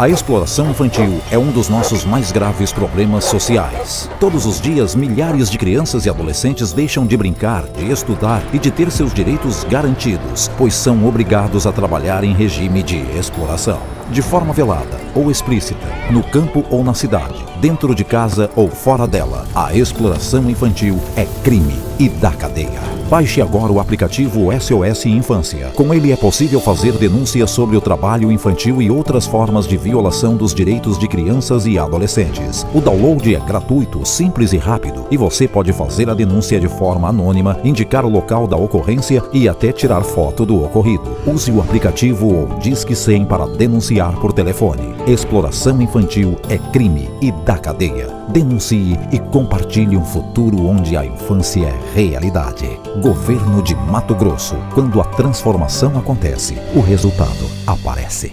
A exploração infantil é um dos nossos mais graves problemas sociais. Todos os dias, milhares de crianças e adolescentes deixam de brincar, de estudar e de ter seus direitos garantidos, pois são obrigados a trabalhar em regime de exploração. De forma velada ou explícita, no campo ou na cidade, dentro de casa ou fora dela, a exploração infantil é crime e dá cadeia. Baixe agora o aplicativo SOS Infância. Com ele é possível fazer denúncias sobre o trabalho infantil e outras formas de violação dos direitos de crianças e adolescentes. O download é gratuito, simples e rápido, e você pode fazer a denúncia de forma anônima, indicar o local da ocorrência e até tirar foto do ocorrido. Use o aplicativo ou Disque 100 para denunciar por telefone. Exploração infantil é crime e dá cadeia. Denuncie e compartilhe um futuro onde a infância é realidade. Governo de Mato Grosso. Quando a transformação acontece, o resultado aparece.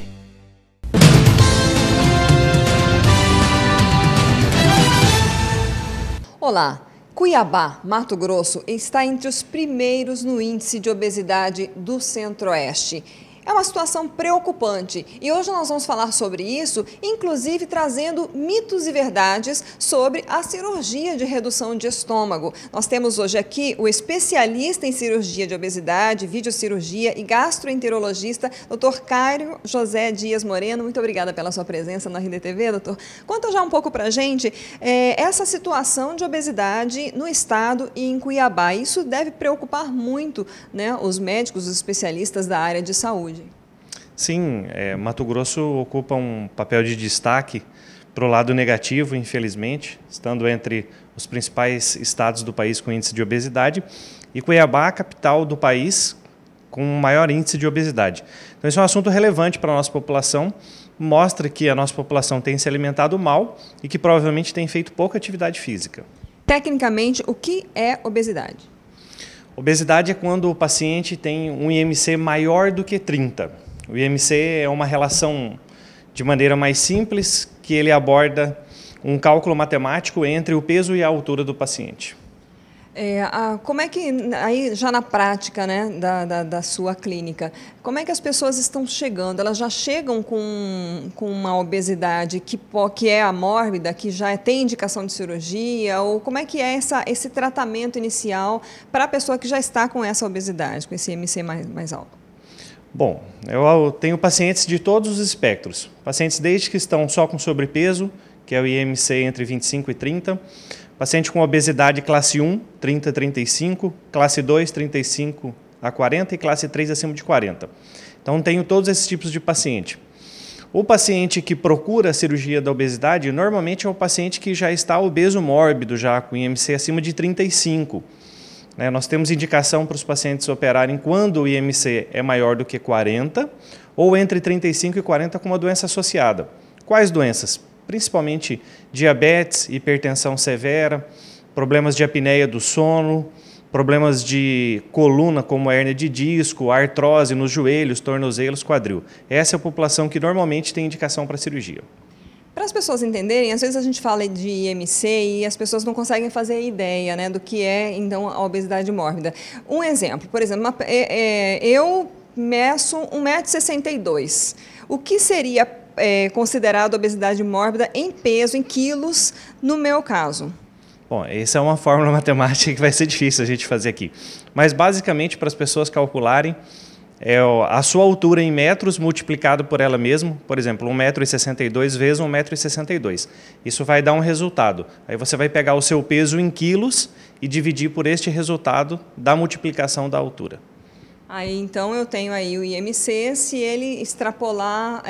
Olá! Cuiabá, Mato Grosso, está entre os primeiros no índice de obesidade do Centro-Oeste. É uma situação preocupante e hoje nós vamos falar sobre isso, inclusive trazendo mitos e verdades sobre a cirurgia de redução de estômago. Nós temos hoje aqui o especialista em cirurgia de obesidade, videocirurgia e gastroenterologista, Dr. Cairo José Dias Moreno. Muito obrigada pela sua presença na RDTV, doutor. Conta já um pouco pra gente essa situação de obesidade no estado e em Cuiabá. Isso deve preocupar muito, né, os médicos, os especialistas da área de saúde. Sim, Mato Grosso ocupa um papel de destaque para o lado negativo, infelizmente, estando entre os principais estados do país com índice de obesidade, e Cuiabá, a capital do país, com o maior índice de obesidade. Então, isso é um assunto relevante para a nossa população, mostra que a nossa população tem se alimentado mal e que provavelmente tem feito pouca atividade física. Tecnicamente, o que é obesidade? Obesidade é quando o paciente tem um IMC maior do que 30. O IMC é uma relação de maneira mais simples que ele aborda um cálculo matemático entre o peso e a altura do paciente. Como é que, aí já na prática, né, da sua clínica, como é que as pessoas estão chegando? Elas já chegam com uma obesidade que é a mórbida, que já tem indicação de cirurgia? Ou como é que é esse tratamento inicial para a pessoa que já está com essa obesidade, com esse IMC mais alto? Bom, eu tenho pacientes de todos os espectros. Pacientes desde que estão só com sobrepeso, que é o IMC entre 25 e 30. Paciente com obesidade classe 1, 30 a 35. Classe 2, 35 a 40. E classe 3, acima de 40. Então, tenho todos esses tipos de paciente. O paciente que procura a cirurgia da obesidade, normalmente é o paciente que já está obeso mórbido, já com IMC acima de 35. Nós temos indicação para os pacientes operarem quando o IMC é maior do que 40 ou entre 35 e 40 com uma doença associada. Quais doenças? Principalmente diabetes, hipertensão severa, problemas de apneia do sono, problemas de coluna como hernia de disco, artrose nos joelhos, tornozelos, quadril. Essa é a população que normalmente tem indicação para cirurgia. Para as pessoas entenderem, às vezes a gente fala de IMC e as pessoas não conseguem fazer ideia, né, do que é, então, a obesidade mórbida. Um exemplo, por exemplo, eu meço 1,62 m. O que seria considerado obesidade mórbida em peso, em quilos, no meu caso? Bom, essa é uma fórmula matemática que vai ser difícil a gente fazer aqui. Mas, basicamente, para as pessoas calcularem, a sua altura em metros multiplicado por ela mesma, por exemplo, 1,62 m vezes 1,62 m. Isso vai dar um resultado. Aí você vai pegar o seu peso em quilos e dividir por este resultado da multiplicação da altura. Aí, então, eu tenho aí o IMC, se ele extrapolar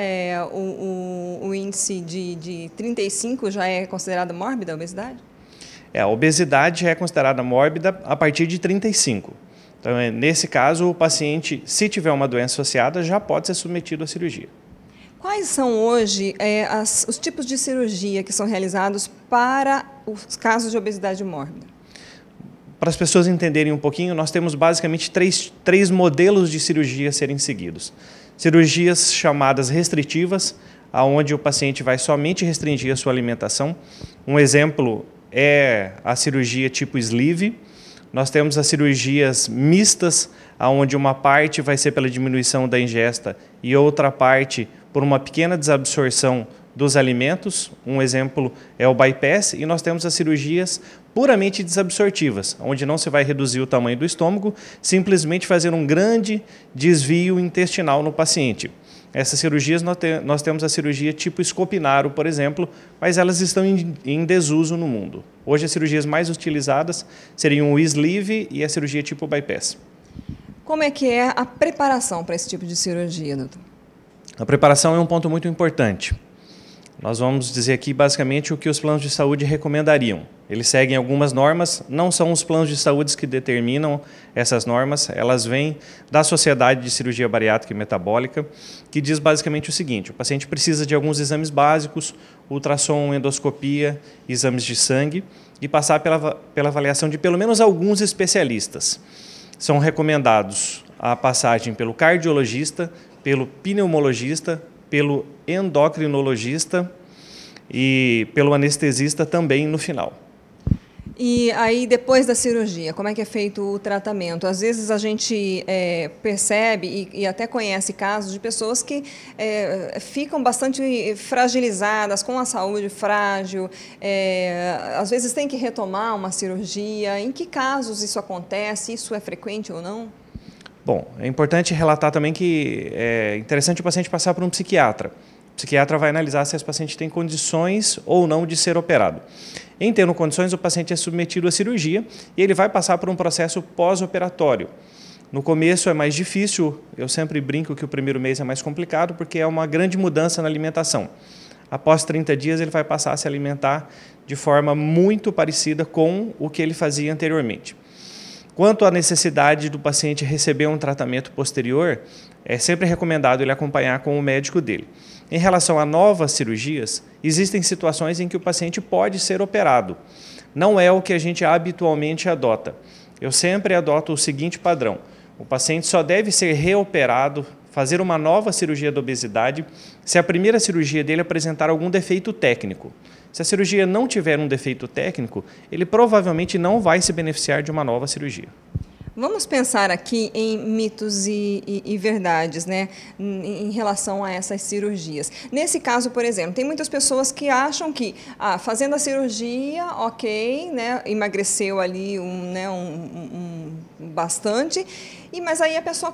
o índice de 35, já é considerada mórbida a obesidade? A obesidade é considerada mórbida a partir de 35. Então, nesse caso, o paciente, se tiver uma doença associada, já pode ser submetido à cirurgia. Quais são hoje os tipos de cirurgia que são realizados para os casos de obesidade mórbida? Para as pessoas entenderem um pouquinho, nós temos basicamente três modelos de cirurgia a serem seguidos. Cirurgias chamadas restritivas, onde o paciente vai somente restringir a sua alimentação. Um exemplo é a cirurgia tipo sleeve. Nós temos as cirurgias mistas, onde uma parte vai ser pela diminuição da ingesta e outra parte por uma pequena desabsorção dos alimentos. Um exemplo é o bypass, e nós temos as cirurgias puramente desabsortivas, onde não se vai reduzir o tamanho do estômago, simplesmente fazer um grande desvio intestinal no paciente. Essas cirurgias, nós temos a cirurgia tipo Scopinaro, por exemplo, mas elas estão em desuso no mundo. Hoje as cirurgias mais utilizadas seriam o sleeve e a cirurgia tipo bypass. Como é que é a preparação para esse tipo de cirurgia, doutor? A preparação é um ponto muito importante. Nós vamos dizer aqui basicamente o que os planos de saúde recomendariam. Eles seguem algumas normas, não são os planos de saúde que determinam essas normas, elas vêm da Sociedade de Cirurgia Bariátrica e Metabólica, que diz basicamente o seguinte: o paciente precisa de alguns exames básicos, ultrassom, endoscopia, exames de sangue, e passar pela avaliação de pelo menos alguns especialistas. São recomendados a passagem pelo cardiologista, pelo pneumologista, pelo endocrinologista e pelo anestesista também no final. E aí, depois da cirurgia, como é que é feito o tratamento? Às vezes a gente percebe e até conhece casos de pessoas que ficam bastante fragilizadas, com a saúde frágil, às vezes tem que retomar uma cirurgia. Em que casos isso acontece? Isso é frequente ou não? Bom, é importante relatar também que é interessante o paciente passar por um psiquiatra. O psiquiatra vai analisar se esse paciente tem condições ou não de ser operado. Em tendo condições, o paciente é submetido à cirurgia e ele vai passar por um processo pós-operatório. No começo é mais difícil, eu sempre brinco que o primeiro mês é mais complicado porque é uma grande mudança na alimentação. Após 30 dias ele vai passar a se alimentar de forma muito parecida com o que ele fazia anteriormente. Quanto à necessidade do paciente receber um tratamento posterior, é sempre recomendado ele acompanhar com o médico dele. Em relação a novas cirurgias, existem situações em que o paciente pode ser operado. Não é o que a gente habitualmente adota. Eu sempre adoto o seguinte padrão: o paciente só deve ser reoperado, fazer uma nova cirurgia da obesidade, se a primeira cirurgia dele apresentar algum defeito técnico. Se a cirurgia não tiver um defeito técnico, ele provavelmente não vai se beneficiar de uma nova cirurgia. Vamos pensar aqui em mitos e verdades, né, em relação a essas cirurgias. Nesse caso, por exemplo, tem muitas pessoas que acham que fazendo a cirurgia, ok, né, emagreceu ali bastante, mas aí a pessoa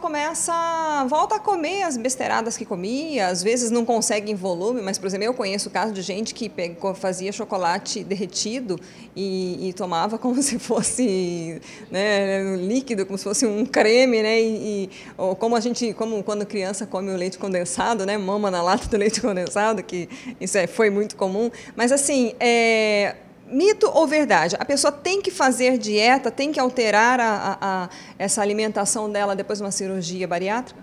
volta a comer as besteiradas que comia, às vezes não consegue em volume, mas, por exemplo, eu conheço o caso de gente que fazia chocolate derretido e tomava como se fosse, né, líquido, como se fosse um creme, né, ou como quando criança come o leite condensado, né, mama na lata do leite condensado, que isso foi muito comum, mas assim, mito ou verdade? A pessoa tem que fazer dieta, tem que alterar essa alimentação dela depois de uma cirurgia bariátrica?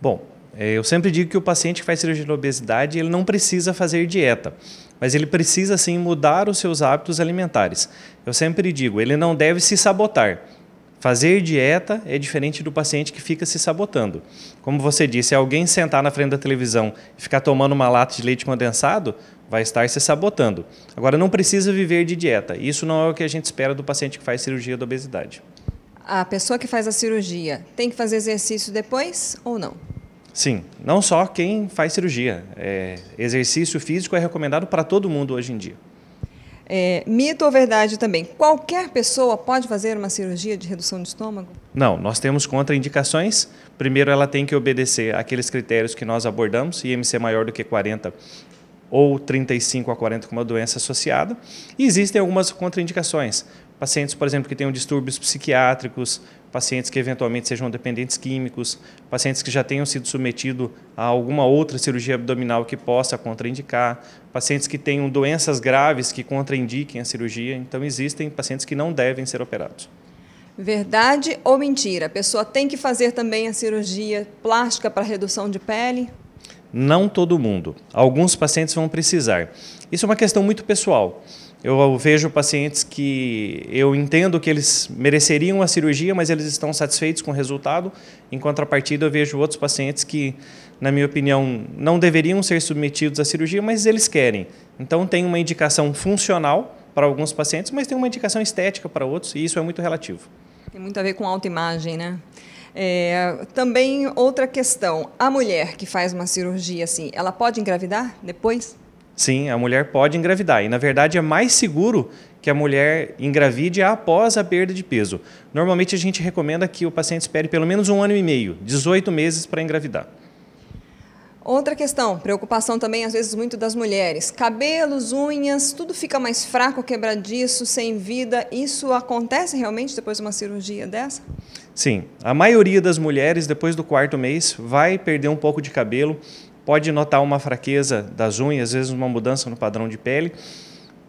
Bom, eu sempre digo que o paciente que faz cirurgia de obesidade, ele não precisa fazer dieta, mas ele precisa sim mudar os seus hábitos alimentares. Eu sempre digo, ele não deve se sabotar. Fazer dieta é diferente do paciente que fica se sabotando. Como você disse, se alguém sentar na frente da televisão e ficar tomando uma lata de leite condensado, vai estar se sabotando. Agora, não precisa viver de dieta. Isso não é o que a gente espera do paciente que faz cirurgia da obesidade. A pessoa que faz a cirurgia tem que fazer exercício depois ou não? Sim, não só quem faz cirurgia. Exercício físico é recomendado para todo mundo hoje em dia. Mito ou verdade também? Qualquer pessoa pode fazer uma cirurgia de redução de estômago? Não, nós temos contraindicações. Primeiro, ela tem que obedecer àqueles critérios que nós abordamos, IMC maior do que 40 ou 35 a 40 com uma doença associada. E existem algumas contraindicações. Pacientes, por exemplo, que tenham distúrbios psiquiátricos, pacientes que eventualmente sejam dependentes químicos, pacientes que já tenham sido submetidos a alguma outra cirurgia abdominal que possa contraindicar, pacientes que tenham doenças graves que contraindiquem a cirurgia. Então, existem pacientes que não devem ser operados. Verdade ou mentira? A pessoa tem que fazer também a cirurgia plástica para redução de pele? Não todo mundo. Alguns pacientes vão precisar. Isso é uma questão muito pessoal. Eu vejo pacientes que eu entendo que eles mereceriam a cirurgia, mas eles estão satisfeitos com o resultado. Em contrapartida, eu vejo outros pacientes que, na minha opinião, não deveriam ser submetidos à cirurgia, mas eles querem. Então, tem uma indicação funcional para alguns pacientes, mas tem uma indicação estética para outros, e isso é muito relativo. Tem muito a ver com autoimagem, né? Também outra questão, a mulher que faz uma cirurgia assim, ela pode engravidar depois? Sim, a mulher pode engravidar e, na verdade, é mais seguro que a mulher engravide após a perda de peso. Normalmente, a gente recomenda que o paciente espere pelo menos 1 ano e meio, 18 meses para engravidar. Outra questão, preocupação também, às vezes, muito das mulheres. Cabelos, unhas, tudo fica mais fraco, quebradiço, sem vida. Isso acontece realmente depois de uma cirurgia dessa? Sim, a maioria das mulheres, depois do 4º mês, vai perder um pouco de cabelo, pode notar uma fraqueza das unhas, às vezes uma mudança no padrão de pele,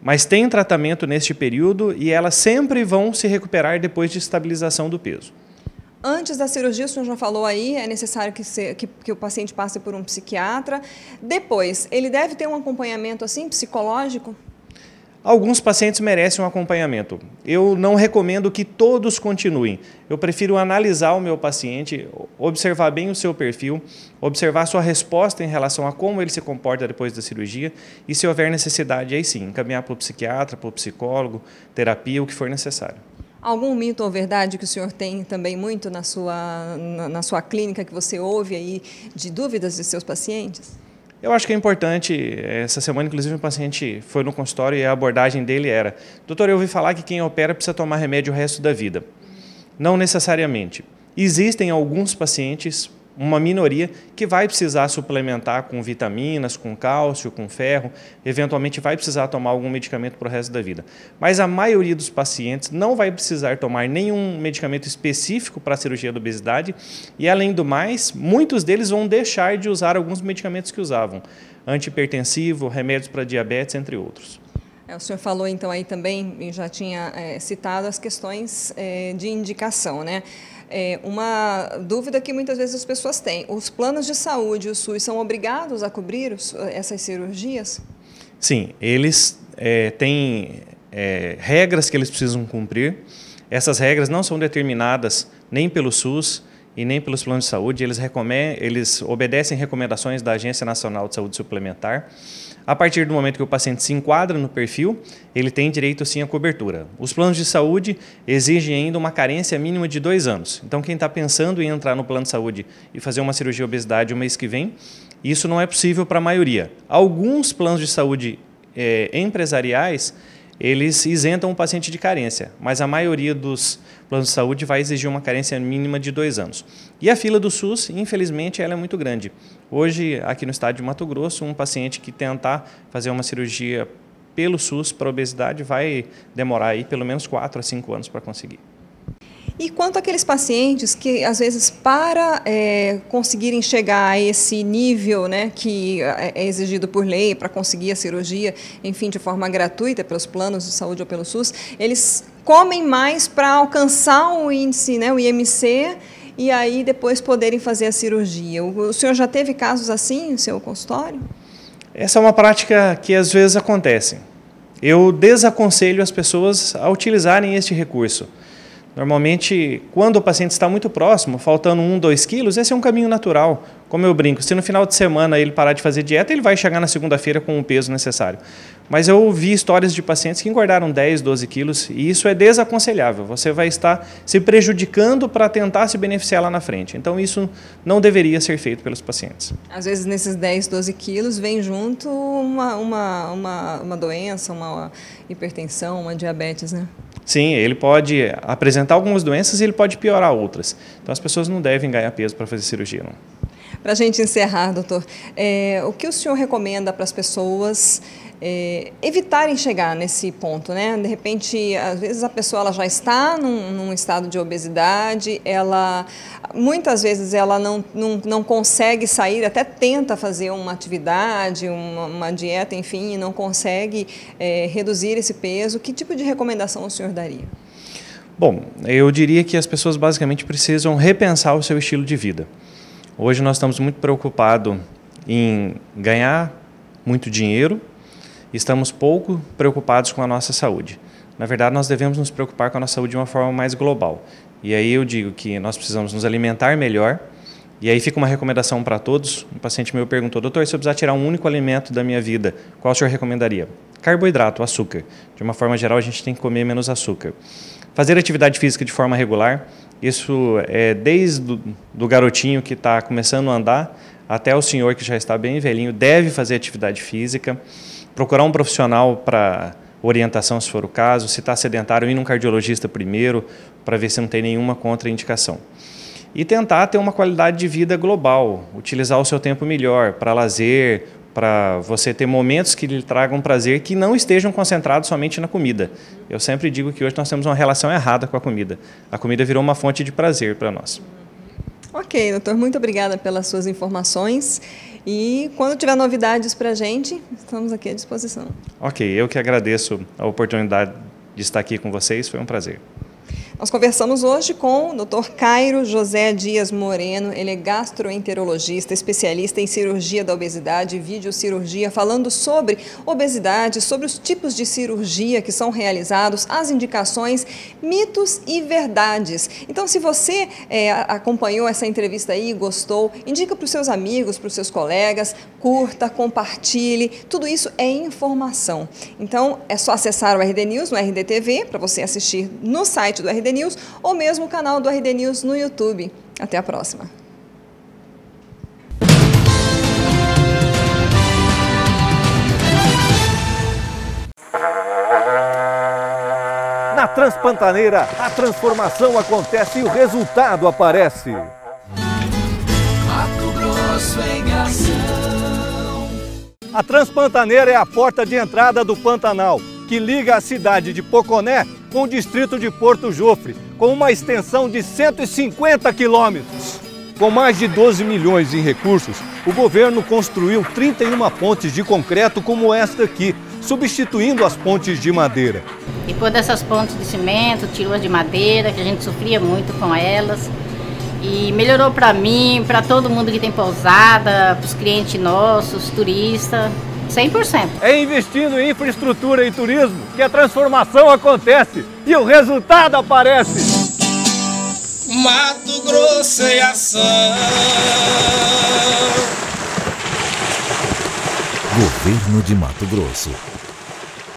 mas tem tratamento neste período e elas sempre vão se recuperar depois de estabilização do peso. Antes da cirurgia, o senhor já falou aí, é necessário que o paciente passe por um psiquiatra. Depois, ele deve ter um acompanhamento assim, psicológico? Alguns pacientes merecem um acompanhamento. Eu não recomendo que todos continuem. Eu prefiro analisar o meu paciente, observar bem o seu perfil, observar sua resposta em relação a como ele se comporta depois da cirurgia e, se houver necessidade, aí sim, encaminhar para o psiquiatra, para o psicólogo, terapia, o que for necessário. Algum mito ou verdade que o senhor tem também muito na sua clínica, que você ouve aí de dúvidas de seus pacientes? Eu acho que é importante, essa semana inclusive um paciente foi no consultório e a abordagem dele era: doutor, eu ouvi falar que quem opera precisa tomar remédio o resto da vida. Não necessariamente. Existem alguns pacientes, uma minoria, que vai precisar suplementar com vitaminas, com cálcio, com ferro, eventualmente vai precisar tomar algum medicamento para o resto da vida. Mas a maioria dos pacientes não vai precisar tomar nenhum medicamento específico para a cirurgia da obesidade e, além do mais, muitos deles vão deixar de usar alguns medicamentos que usavam, antihipertensivo, remédios para diabetes, entre outros. O senhor falou então aí também, e já tinha citado as questões de indicação, né? Uma dúvida que muitas vezes as pessoas têm: os planos de saúde, o SUS, são obrigados a cobrir essas cirurgias? Sim, eles têm regras que eles precisam cumprir. Essas regras não são determinadas nem pelo SUS e nem pelos planos de saúde, eles obedecem recomendações da Agência Nacional de Saúde Suplementar. A partir do momento que o paciente se enquadra no perfil, ele tem direito sim à cobertura. Os planos de saúde exigem ainda uma carência mínima de 2 anos. Então, quem está pensando em entrar no plano de saúde e fazer uma cirurgia de obesidade o mês que vem, isso não é possível para a maioria. Alguns planos de saúde empresariais, eles isentam o paciente de carência, mas a maioria dos planos de saúde vai exigir uma carência mínima de 2 anos. E a fila do SUS, infelizmente, ela é muito grande. Hoje, aqui no estado de Mato Grosso, um paciente que tentar fazer uma cirurgia pelo SUS para obesidade vai demorar aí pelo menos 4 a 5 anos para conseguir. E quanto àqueles pacientes que, às vezes, para conseguirem chegar a esse nível, né, que é exigido por lei para conseguir a cirurgia, enfim, de forma gratuita pelos planos de saúde ou pelo SUS, eles comem mais para alcançar o índice, né, o IMC, e aí depois poderem fazer a cirurgia. O senhor já teve casos assim no seu consultório? Essa é uma prática que às vezes acontece. Eu desaconselho as pessoas a utilizarem este recurso. Normalmente, quando o paciente está muito próximo, faltando 1, 2 quilos, esse é um caminho natural. Como eu brinco, se no final de semana ele parar de fazer dieta, ele vai chegar na segunda-feira com o peso necessário. Mas eu vi histórias de pacientes que engordaram 10, 12 quilos e isso é desaconselhável. Você vai estar se prejudicando para tentar se beneficiar lá na frente. Então, isso não deveria ser feito pelos pacientes. Às vezes, nesses 10, 12 quilos, vem junto uma doença, uma hipertensão, uma diabetes, né? Sim, ele pode apresentar algumas doenças e ele pode piorar outras. Então, as pessoas não devem ganhar peso para fazer cirurgia, não. Para a gente encerrar, doutor, o que o senhor recomenda para as pessoas evitarem chegar nesse ponto, né? De repente, às vezes a pessoa ela já está num estado de obesidade, muitas vezes ela não consegue sair, até tenta fazer uma atividade, uma dieta, enfim, e não consegue reduzir esse peso. Que tipo de recomendação o senhor daria? Bom, eu diria que as pessoas basicamente precisam repensar o seu estilo de vida. Hoje nós estamos muito preocupados em ganhar muito dinheiro, estamos pouco preocupados com a nossa saúde. Na verdade, nós devemos nos preocupar com a nossa saúde de uma forma mais global. E aí eu digo que nós precisamos nos alimentar melhor, e aí fica uma recomendação para todos. Um paciente meu perguntou: doutor, se eu precisar tirar um único alimento da minha vida, qual o senhor recomendaria? Carboidrato, açúcar. De uma forma geral, a gente tem que comer menos açúcar. Fazer atividade física de forma regular. Isso é desde do garotinho que está começando a andar até o senhor que já está bem velhinho, deve fazer atividade física, procurar um profissional para orientação se for o caso, se está sedentário, ir num cardiologista primeiro para ver se não tem nenhuma contraindicação. E tentar ter uma qualidade de vida global, utilizar o seu tempo melhor para lazer, para você ter momentos que lhe tragam prazer que não estejam concentrados somente na comida. Eu sempre digo que hoje nós temos uma relação errada com a comida. A comida virou uma fonte de prazer para nós. Ok, doutor, muito obrigada pelas suas informações. E quando tiver novidades para a gente, estamos aqui à disposição. Ok, eu que agradeço a oportunidade de estar aqui com vocês, foi um prazer. Nós conversamos hoje com o Dr. Cairo José Dias Moreno, ele é gastroenterologista, especialista em cirurgia da obesidade e videocirurgia, falando sobre obesidade, sobre os tipos de cirurgia que são realizados, as indicações, mitos e verdades. Então, se você acompanhou essa entrevista aí e gostou, indica para os seus amigos, para os seus colegas, curta, compartilhe, tudo isso é informação. Então, é só acessar o RD News no RD TV, para você assistir no site do RD News ou mesmo o canal do RD News no YouTube. Até a próxima. Na Transpantaneira, a transformação acontece e o resultado aparece. Mato Grosso em ação. A Transpantaneira é a porta de entrada do Pantanal, que liga a cidade de Poconé com o distrito de Porto Jofre, com uma extensão de 150 quilômetros. Com mais de 12 milhões em recursos, o governo construiu 31 pontes de concreto como esta aqui, substituindo as pontes de madeira. Depois dessas pontes de cimento, tirou as de madeira, que a gente sofria muito com elas. E melhorou para mim, para todo mundo que tem pousada, para os clientes nossos, turistas. 100%. É investindo em infraestrutura e turismo que a transformação acontece e o resultado aparece. Mato Grosso em ação. Governo de Mato Grosso.